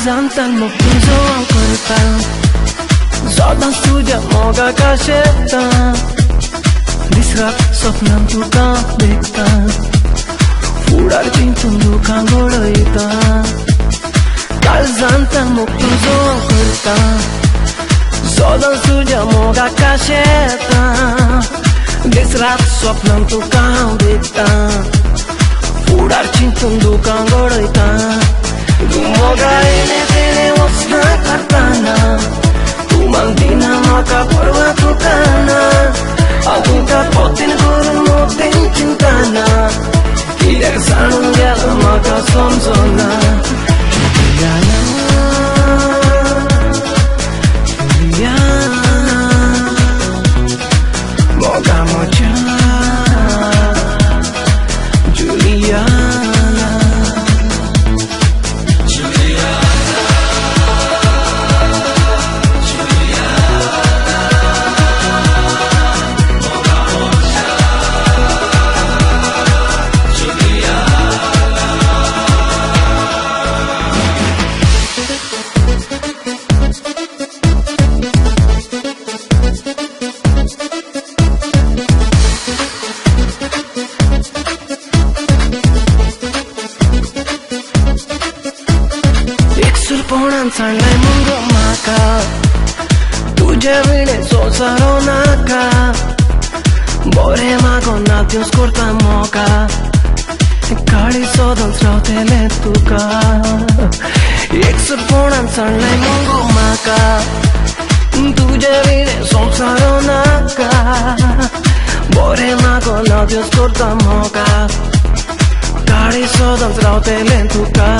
zantan moktuzo korta Zadan tuझ्या मोगाका शेता दिसरात स्वप्नांत तुका देखता फुडार चिंतून दुखां घडयता काल zantan moktuzo korta Zadan tuझ्या मोगाका शेता दिसरात स्वप्नांत तुका देखता फुडार चिंतून दुखां घडयता तू मोगाळेने तेणे वचना करताना तू मागदीना म्हाका परवा तुकाना हांव तुका पोतेन करून मोतेन चिंताना कित्याक जाणून गेलो म्हाका समजना मोगा म्हज्या पोणान सांडलाय मुंगो म्हाका तुझे विणे सोसारो नाका बरे मागोन नात्योस करता मोका काळी सोदून रावतले तुका एकसर पोणान सांडलाय मुंगो म्हाका तुझे विणे सोसारो नाका बरे मागोन नात्योस करता मोका काळी सोदून रावतले तुका